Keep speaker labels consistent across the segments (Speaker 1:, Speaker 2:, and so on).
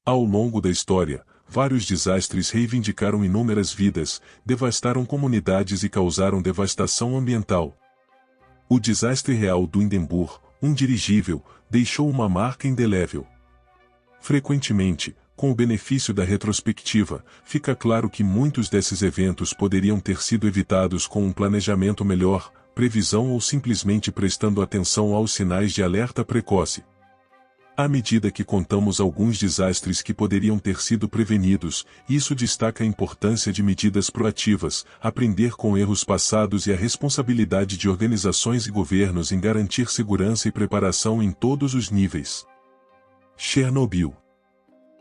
Speaker 1: Ao longo da história, vários desastres reivindicaram inúmeras vidas, devastaram comunidades e causaram devastação ambiental. O desastre real do Hindenburg, um dirigível, deixou uma marca indelével. Frequentemente, com o benefício da retrospectiva, fica claro que muitos desses eventos poderiam ter sido evitados com um planejamento melhor, previsão ou simplesmente prestando atenção aos sinais de alerta precoce. À medida que contamos alguns desastres que poderiam ter sido prevenidos, isso destaca a importância de medidas proativas, aprender com erros passados e a responsabilidade de organizações e governos em garantir segurança e preparação em todos os níveis. Chernobyl.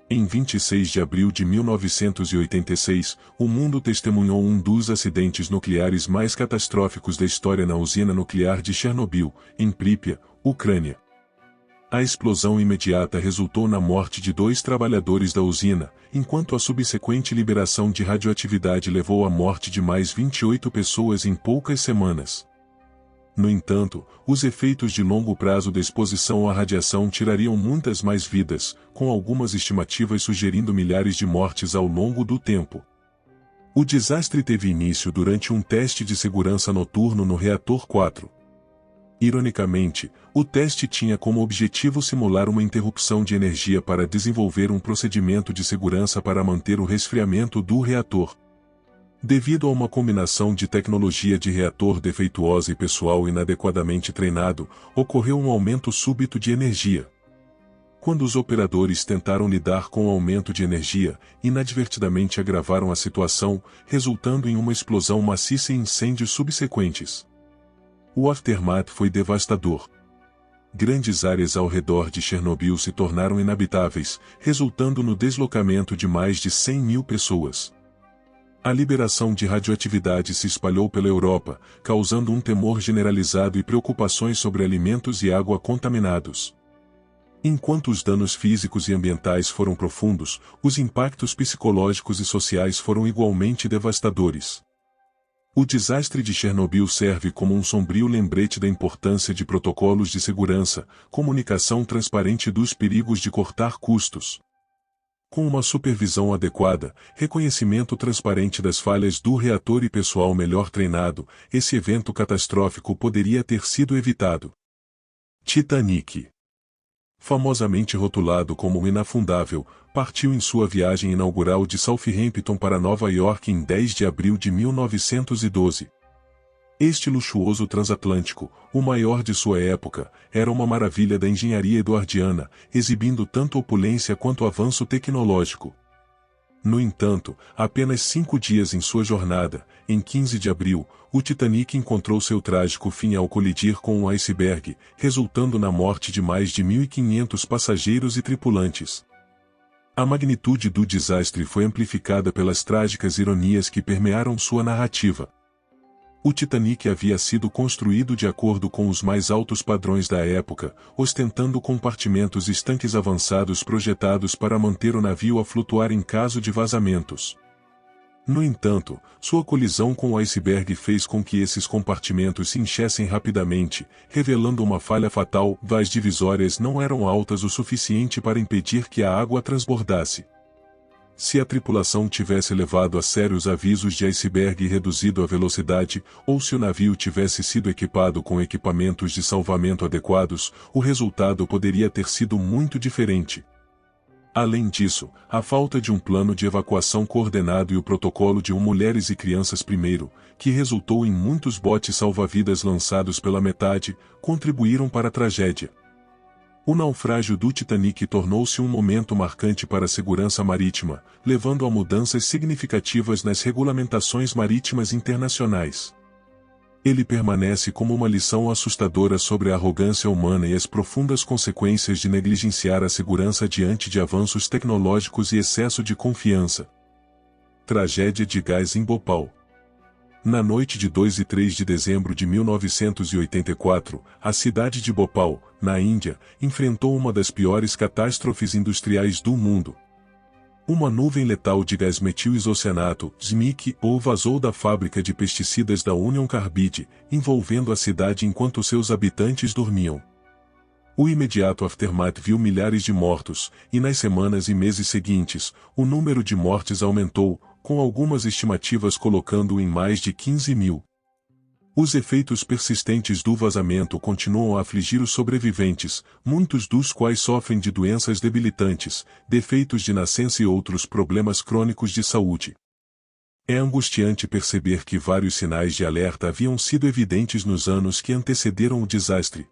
Speaker 1: Em 26 de abril de 1986, o mundo testemunhou um dos acidentes nucleares mais catastróficos da história na usina nuclear de Chernobyl, em Pripyat, Ucrânia. A explosão imediata resultou na morte de 2 trabalhadores da usina, enquanto a subsequente liberação de radioatividade levou à morte de mais 28 pessoas em poucas semanas. No entanto, os efeitos de longo prazo da exposição à radiação tirariam muitas mais vidas, com algumas estimativas sugerindo milhares de mortes ao longo do tempo. O desastre teve início durante um teste de segurança noturno no reator 4. Ironicamente, o teste tinha como objetivo simular uma interrupção de energia para desenvolver um procedimento de segurança para manter o resfriamento do reator. Devido a uma combinação de tecnologia de reator defeituosa e pessoal inadequadamente treinado, ocorreu um aumento súbito de energia. Quando os operadores tentaram lidar com o aumento de energia, inadvertidamente agravaram a situação, resultando em uma explosão maciça e incêndios subsequentes. O aftermath foi devastador. Grandes áreas ao redor de Chernobyl se tornaram inabitáveis, resultando no deslocamento de mais de 100 mil pessoas. A liberação de radioatividade se espalhou pela Europa, causando um temor generalizado e preocupações sobre alimentos e água contaminados. Enquanto os danos físicos e ambientais foram profundos, os impactos psicológicos e sociais foram igualmente devastadores. O desastre de Chernobyl serve como um sombrio lembrete da importância de protocolos de segurança, comunicação transparente dos perigos de cortar custos. Com uma supervisão adequada, reconhecimento transparente das falhas do reator e pessoal melhor treinado, esse evento catastrófico poderia ter sido evitado. Titanic. Famosamente rotulado como inafundável, partiu em sua viagem inaugural de Southampton para Nova York em 10 de abril de 1912. Este luxuoso transatlântico, o maior de sua época, era uma maravilha da engenharia eduardiana, exibindo tanto opulência quanto avanço tecnológico. No entanto, apenas 5 dias em sua jornada, em 15 de abril, o Titanic encontrou seu trágico fim ao colidir com um iceberg, resultando na morte de mais de 1.500 passageiros e tripulantes. A magnitude do desastre foi amplificada pelas trágicas ironias que permearam sua narrativa. O Titanic havia sido construído de acordo com os mais altos padrões da época, ostentando compartimentos estanques avançados projetados para manter o navio a flutuar em caso de vazamentos. No entanto, sua colisão com o iceberg fez com que esses compartimentos se enchessem rapidamente, revelando uma falha fatal. As divisórias não eram altas o suficiente para impedir que a água transbordasse. Se a tripulação tivesse levado a sério os avisos de iceberg e reduzido a velocidade, ou se o navio tivesse sido equipado com equipamentos de salvamento adequados, o resultado poderia ter sido muito diferente. Além disso, a falta de um plano de evacuação coordenado e o protocolo de mulheres e crianças primeiro, que resultou em muitos botes salva-vidas lançados pela metade, contribuíram para a tragédia. O naufrágio do Titanic tornou-se um momento marcante para a segurança marítima, levando a mudanças significativas nas regulamentações marítimas internacionais. Ele permanece como uma lição assustadora sobre a arrogância humana e as profundas consequências de negligenciar a segurança diante de avanços tecnológicos e excesso de confiança. Tragédia de gás em Bhopal. Na noite de 2 e 3 de dezembro de 1984, a cidade de Bhopal, na Índia, enfrentou uma das piores catástrofes industriais do mundo. Uma nuvem letal de gás metil-isocianato, SMIC, vazou da fábrica de pesticidas da Union Carbide, envolvendo a cidade enquanto seus habitantes dormiam. O imediato aftermath viu milhares de mortos, e nas semanas e meses seguintes, o número de mortes aumentou, com algumas estimativas colocando-o em mais de 15 mil. Os efeitos persistentes do vazamento continuam a afligir os sobreviventes, muitos dos quais sofrem de doenças debilitantes, defeitos de nascença e outros problemas crônicos de saúde. É angustiante perceber que vários sinais de alerta haviam sido evidentes nos anos que antecederam o desastre.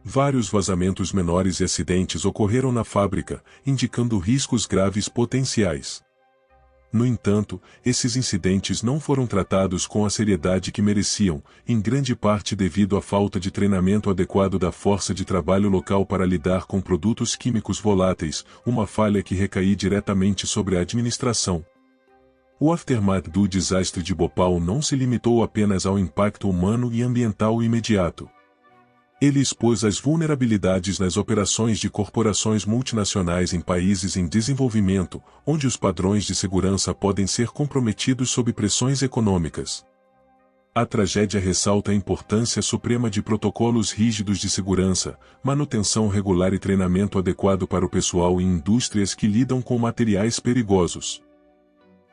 Speaker 1: Vários vazamentos menores e acidentes ocorreram na fábrica, indicando riscos graves potenciais. No entanto, esses incidentes não foram tratados com a seriedade que mereciam, em grande parte devido à falta de treinamento adequado da força de trabalho local para lidar com produtos químicos voláteis, uma falha que recaía diretamente sobre a administração. O aftermath do desastre de Bhopal não se limitou apenas ao impacto humano e ambiental imediato. Ele expôs as vulnerabilidades nas operações de corporações multinacionais em países em desenvolvimento, onde os padrões de segurança podem ser comprometidos sob pressões econômicas. A tragédia ressalta a importância suprema de protocolos rígidos de segurança, manutenção regular e treinamento adequado para o pessoal em indústrias que lidam com materiais perigosos.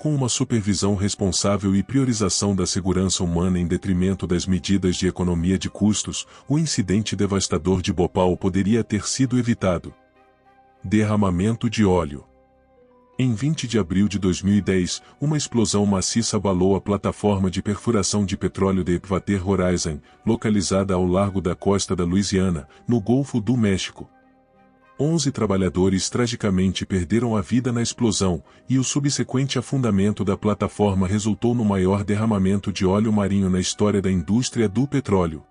Speaker 1: Com uma supervisão responsável e priorização da segurança humana em detrimento das medidas de economia de custos, o incidente devastador de Bhopal poderia ter sido evitado. Derramamento de óleo. Em 20 de abril de 2010, uma explosão maciça abalou a plataforma de perfuração de petróleo Deepwater Horizon, localizada ao largo da costa da Louisiana, no Golfo do México. 11 trabalhadores tragicamente perderam a vida na explosão, e o subsequente afundamento da plataforma resultou no maior derramamento de óleo marinho na história da indústria do petróleo.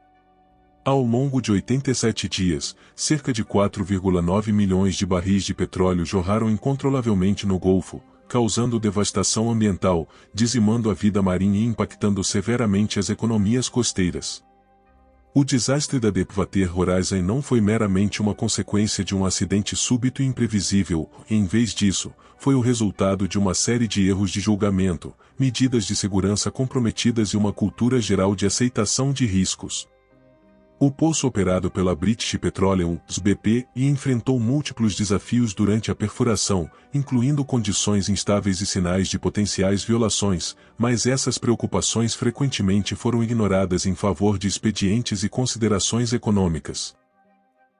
Speaker 1: Ao longo de 87 dias, cerca de 4,9 milhões de barris de petróleo jorraram incontrolavelmente no Golfo, causando devastação ambiental, dizimando a vida marinha e impactando severamente as economias costeiras. O desastre da Deepwater Horizon não foi meramente uma consequência de um acidente súbito e imprevisível, em vez disso, foi o resultado de uma série de erros de julgamento, medidas de segurança comprometidas e uma cultura geral de aceitação de riscos. O poço operado pela British Petroleum, BP, enfrentou múltiplos desafios durante a perfuração, incluindo condições instáveis e sinais de potenciais violações, mas essas preocupações frequentemente foram ignoradas em favor de expedientes e considerações econômicas.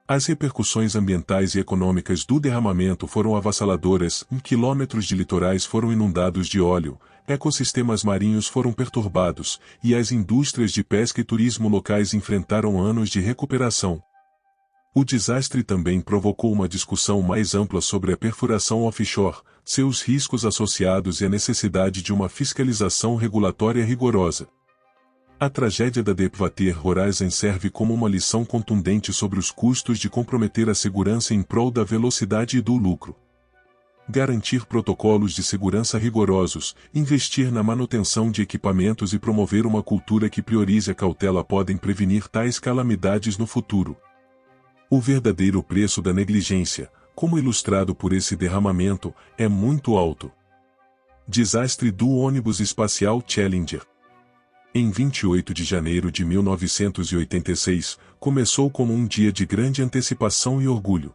Speaker 1: As repercussões ambientais e econômicas do derramamento foram avassaladoras, quilômetros de litorais foram inundados de óleo, ecossistemas marinhos foram perturbados, e as indústrias de pesca e turismo locais enfrentaram anos de recuperação. O desastre também provocou uma discussão mais ampla sobre a perfuração offshore, seus riscos associados e a necessidade de uma fiscalização regulatória rigorosa. A tragédia da Deepwater Horizon serve como uma lição contundente sobre os custos de comprometer a segurança em prol da velocidade e do lucro. Garantir protocolos de segurança rigorosos, investir na manutenção de equipamentos e promover uma cultura que priorize a cautela podem prevenir tais calamidades no futuro. O verdadeiro preço da negligência, como ilustrado por esse derramamento, é muito alto. Desastre do ônibus espacial Challenger. Em 28 de janeiro de 1986, começou como um dia de grande antecipação e orgulho.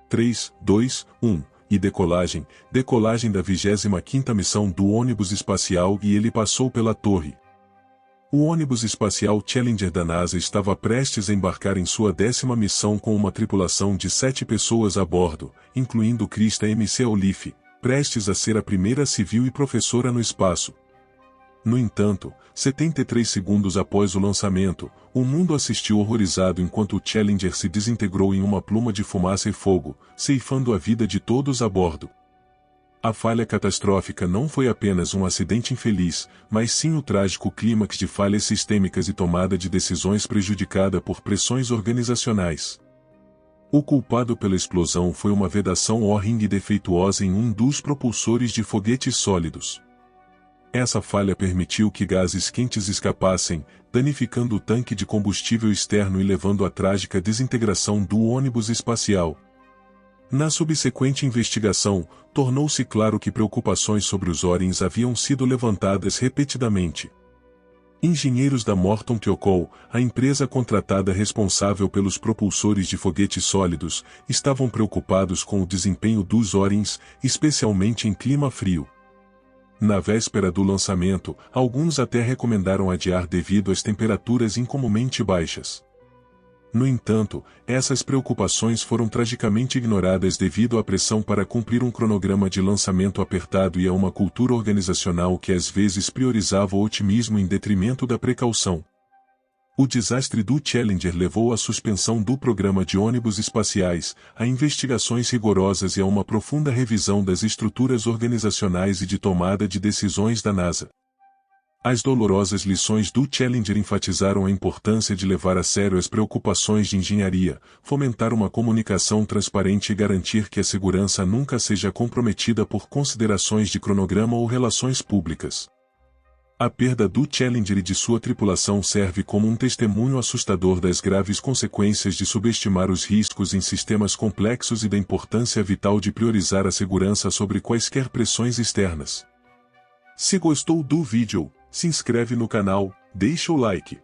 Speaker 1: 3, 2, 1. E decolagem da 25ª missão do ônibus espacial e ele passou pela torre. O ônibus espacial Challenger da NASA estava prestes a embarcar em sua 10ª missão com uma tripulação de 7 pessoas a bordo, incluindo Krista McAuliffe, prestes a ser a primeira civil e professora no espaço. No entanto, 73 segundos após o lançamento, o mundo assistiu horrorizado enquanto o Challenger se desintegrou em uma pluma de fumaça e fogo, ceifando a vida de todos a bordo. A falha catastrófica não foi apenas um acidente infeliz, mas sim o trágico clímax de falhas sistêmicas e tomada de decisões prejudicada por pressões organizacionais. O culpado pela explosão foi uma vedação O-ring defeituosa em um dos propulsores de foguetes sólidos. Essa falha permitiu que gases quentes escapassem, danificando o tanque de combustível externo e levando à trágica desintegração do ônibus espacial. Na subsequente investigação, tornou-se claro que preocupações sobre os O-rings haviam sido levantadas repetidamente. Engenheiros da Morton Thiokol, a empresa contratada responsável pelos propulsores de foguetes sólidos, estavam preocupados com o desempenho dos Orins, especialmente em clima frio. Na véspera do lançamento, alguns até recomendaram adiar devido às temperaturas incomumente baixas. No entanto, essas preocupações foram tragicamente ignoradas devido à pressão para cumprir um cronograma de lançamento apertado e a uma cultura organizacional que às vezes priorizava o otimismo em detrimento da precaução. O desastre do Challenger levou à suspensão do programa de ônibus espaciais, a investigações rigorosas e a uma profunda revisão das estruturas organizacionais e de tomada de decisões da NASA. As dolorosas lições do Challenger enfatizaram a importância de levar a sério as preocupações de engenharia, fomentar uma comunicação transparente e garantir que a segurança nunca seja comprometida por considerações de cronograma ou relações públicas. A perda do Challenger e de sua tripulação serve como um testemunho assustador das graves consequências de subestimar os riscos em sistemas complexos e da importância vital de priorizar a segurança sobre quaisquer pressões externas. Se gostou do vídeo, se inscreve no canal, deixa o like.